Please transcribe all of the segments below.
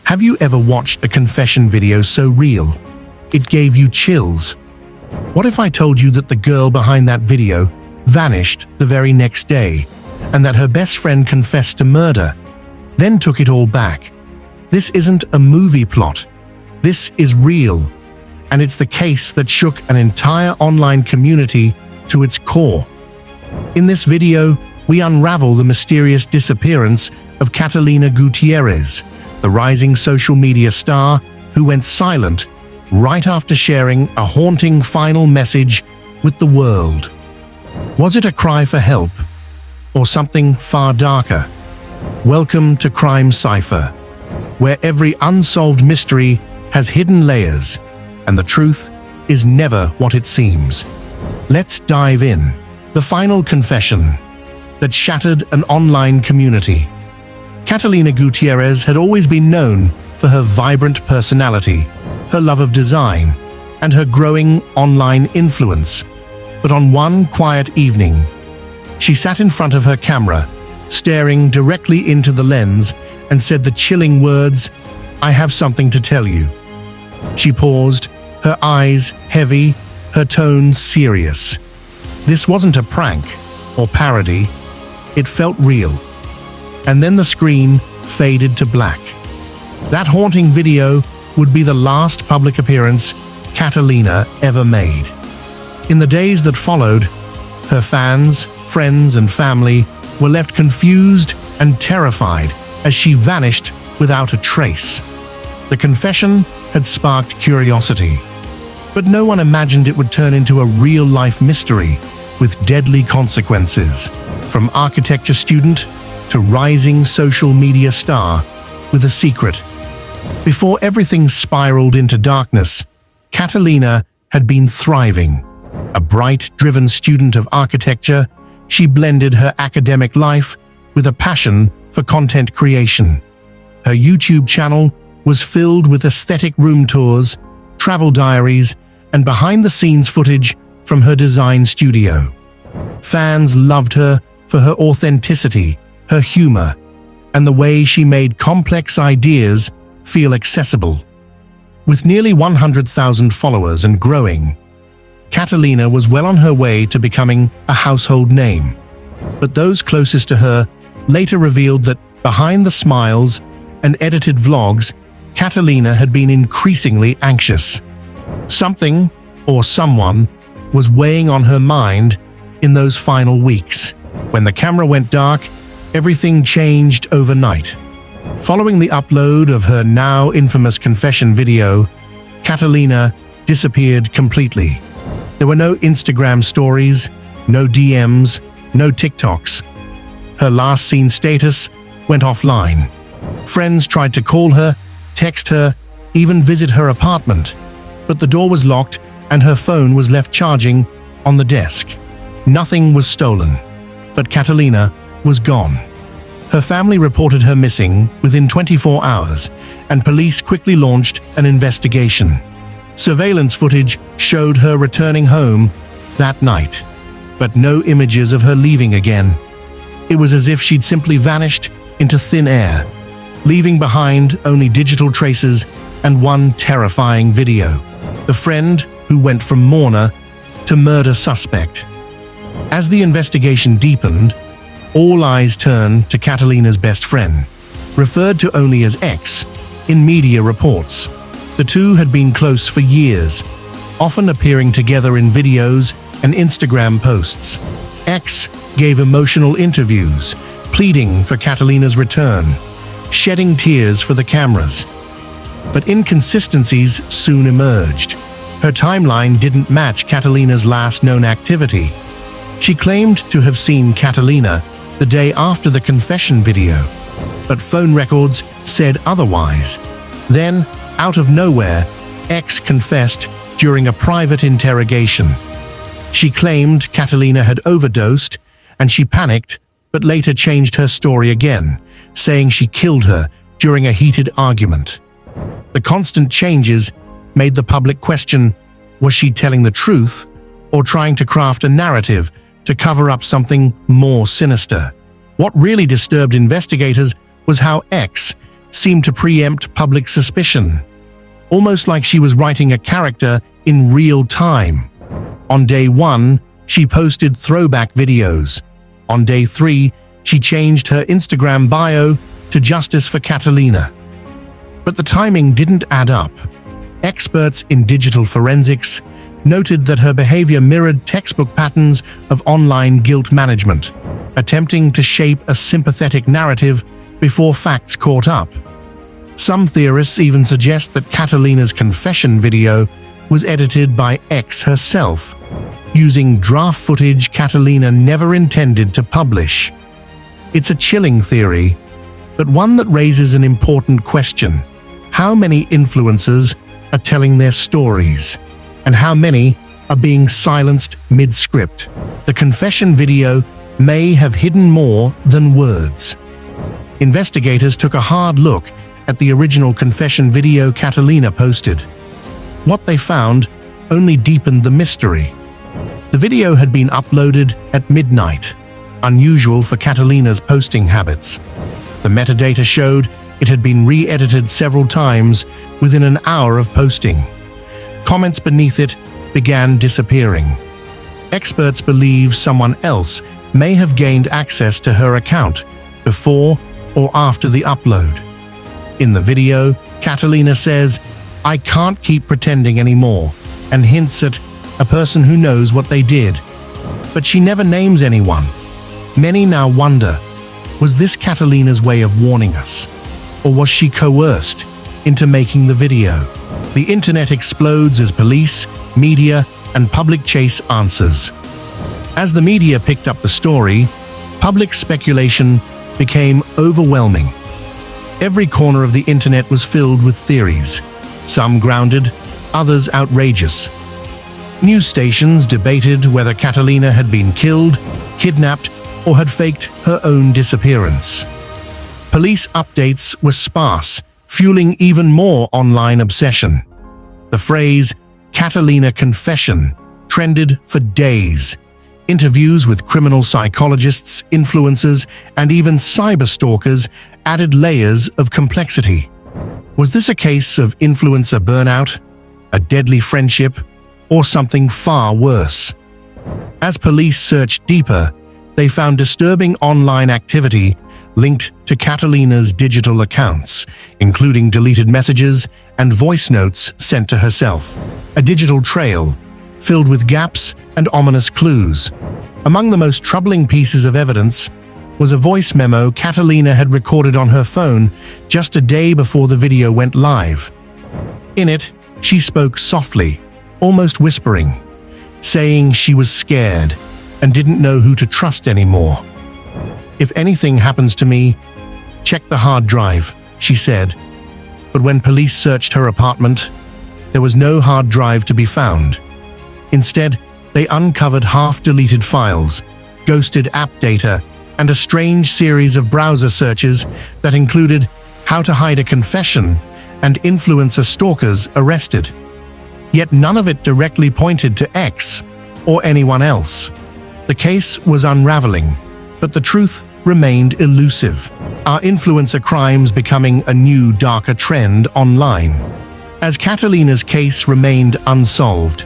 Have you ever watched a confession video so real it gave you chills? What if I told you that the girl behind that video vanished the very next day, and that her best friend confessed to murder, then took it all back? This isn't a movie plot. This is real, and it's the case that shook an entire online community to its core. In this video, we unravel the mysterious disappearance of Catalina Gutierrez, the rising social media star who went silent right after sharing a haunting final message with the world. Was it a cry for help, or something far darker? Welcome to Crime Cipher, where every unsolved mystery has hidden layers, and the truth is never what it seems. Let's dive in. The final confession that shattered an online community. Catalina Gutierrez had always been known for her vibrant personality, her love of design, and her growing online influence. But on one quiet evening, she sat in front of her camera, staring directly into the lens, and said the chilling words, "I have something to tell you." She paused, her eyes heavy, her tone serious. This wasn't a prank or parody, it felt real. And then the screen faded to black. That haunting video would be the last public appearance Catalina ever made. In the days that followed, her fans, friends, and family were left confused and terrified as she vanished without a trace. The confession had sparked curiosity, but no one imagined it would turn into a real-life mystery with deadly consequences. From architecture student to rising social media star with a secret. Before everything spiraled into darkness, Catalina had been thriving. A bright, driven student of architecture, she blended her academic life with a passion for content creation. Her YouTube channel was filled with aesthetic room tours, travel diaries, and behind-the-scenes footage from her design studio. Fans loved her for her authenticity, her humor, and the way she made complex ideas feel accessible. With nearly 100,000 followers and growing, Catalina was well on her way to becoming a household name. But those closest to her later revealed that behind the smiles and edited vlogs, Catalina had been increasingly anxious. Something, or someone, was weighing on her mind in those final weeks. When the camera went dark, everything changed overnight. Following the upload of her now infamous confession video, Catalina disappeared completely. There were no Instagram stories, no DMs, no TikToks. Her last seen status went offline. Friends tried to call her, text her, even visit her apartment, but the door was locked and her phone was left charging on the desk. Nothing was stolen, but Catalina was gone. Her family reported her missing within 24 hours, and police quickly launched an investigation. Surveillance footage showed her returning home that night, but no images of her leaving again. It was as if she'd simply vanished into thin air, leaving behind only digital traces and one terrifying video. The friend who went from mourner to murder suspect. As the investigation deepened, all eyes turned to Catalina's best friend, referred to only as X in media reports. The two had been close for years, often appearing together in videos and Instagram posts. X gave emotional interviews, pleading for Catalina's return, shedding tears for the cameras. But inconsistencies soon emerged. Her timeline didn't match Catalina's last known activity. She claimed to have seen Catalina the day after the confession video, but phone records said otherwise. Then, out of nowhere, X confessed during a private interrogation. She claimed Catalina had overdosed, and she panicked, but later changed her story again, saying she killed her during a heated argument. The constant changes made the public question, was she telling the truth or trying to craft a narrative to cover up something more sinister? What really disturbed investigators was how X seemed to preempt public suspicion, almost like she was writing a character in real time. On day 1, she posted throwback videos. On day 3, she changed her Instagram bio to Justice for Catalina. But the timing didn't add up. Experts in digital forensics noted that her behavior mirrored textbook patterns of online guilt management, attempting to shape a sympathetic narrative before facts caught up. Some theorists even suggest that Catalina's confession video was edited by X herself, using draft footage Catalina never intended to publish. It's a chilling theory, but one that raises an important question. How many influencers are telling their stories, and how many are being silenced mid-script? The confession video may have hidden more than words. Investigators took a hard look at the original confession video Catalina posted. What they found only deepened the mystery. The video had been uploaded at midnight, unusual for Catalina's posting habits. The metadata showed it had been re-edited several times within an hour of posting. Comments beneath it began disappearing. Experts believe someone else may have gained access to her account before or after the upload. In the video, Catalina says, "I can't keep pretending anymore," and hints at a person who knows what they did. But she never names anyone. Many now wonder, was this Catalina's way of warning us? Or was she coerced into making the video? The internet explodes as police, media, and public chase answers. As the media picked up the story, public speculation became overwhelming. Every corner of the internet was filled with theories, some grounded, others outrageous. News stations debated whether Catalina had been killed, kidnapped, or had faked her own disappearance. Police updates were sparse, fueling even more online obsession. The phrase "Catalina confession" trended for days. Interviews with criminal psychologists, influencers, and even cyberstalkers added layers of complexity. Was this a case of influencer burnout, a deadly friendship, or something far worse? As police searched deeper, they found disturbing online activity linked to Catalina's digital accounts, including deleted messages and voice notes sent to herself. A digital trail filled with gaps and ominous clues. Among the most troubling pieces of evidence was a voice memo Catalina had recorded on her phone just a day before the video went live. In it, she spoke softly, almost whispering, saying she was scared and didn't know who to trust anymore. "If anything happens to me, check the hard drive," she said. But when police searched her apartment, there was no hard drive to be found. Instead, they uncovered half-deleted files, ghosted app data, and a strange series of browser searches that included "how to hide a confession" and "influencer stalkers arrested." Yet none of it directly pointed to X or anyone else. The case was unraveling, but the truth remained elusive. Are influencer crimes becoming a new, darker trend online? As Catalina's case remained unsolved,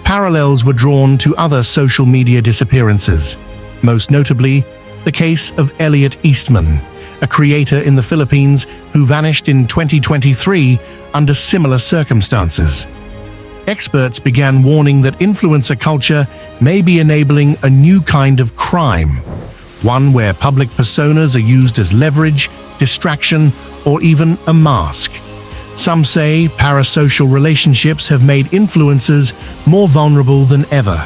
parallels were drawn to other social media disappearances, most notably the case of Elliot Eastman, a creator in the Philippines who vanished in 2023 under similar circumstances. Experts began warning that influencer culture may be enabling a new kind of crime, one where public personas are used as leverage, distraction, or even a mask. Some say parasocial relationships have made influencers more vulnerable than ever,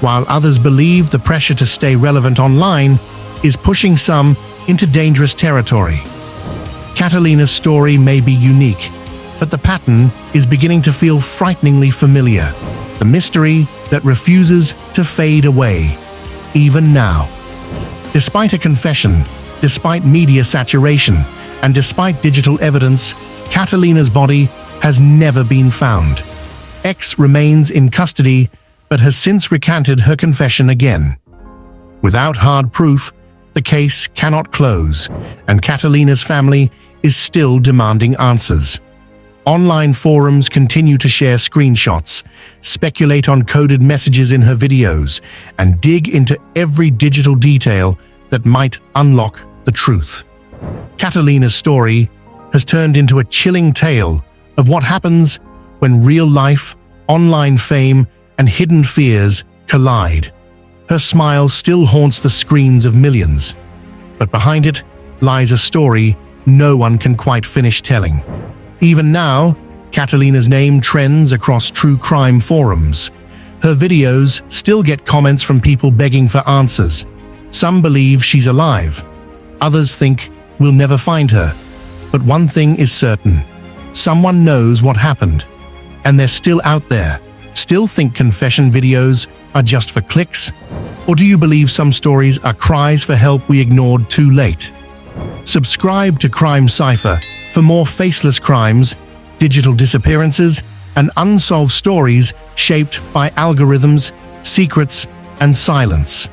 while others believe the pressure to stay relevant online is pushing some into dangerous territory. Catalina's story may be unique, but the pattern is beginning to feel frighteningly familiar. The mystery that refuses to fade away, even now. Despite a confession, despite media saturation, and despite digital evidence, Catalina's body has never been found. X remains in custody, but has since recanted her confession again. Without hard proof, the case cannot close, and Catalina's family is still demanding answers. Online forums continue to share screenshots, speculate on coded messages in her videos, and dig into every digital detail that might unlock the truth. Catalina's story has turned into a chilling tale of what happens when real life, online fame, and hidden fears collide. Her smile still haunts the screens of millions, but behind it lies a story no one can quite finish telling. Even now, Catalina's name trends across true crime forums. Her videos still get comments from people begging for answers. Some believe she's alive. Others think we'll never find her. But one thing is certain. Someone knows what happened. And they're still out there. Still think confession videos are just for clicks? Or do you believe some stories are cries for help we ignored too late? Subscribe to Crime Cipher for more faceless crimes, digital disappearances, and unsolved stories shaped by algorithms, secrets, and silence.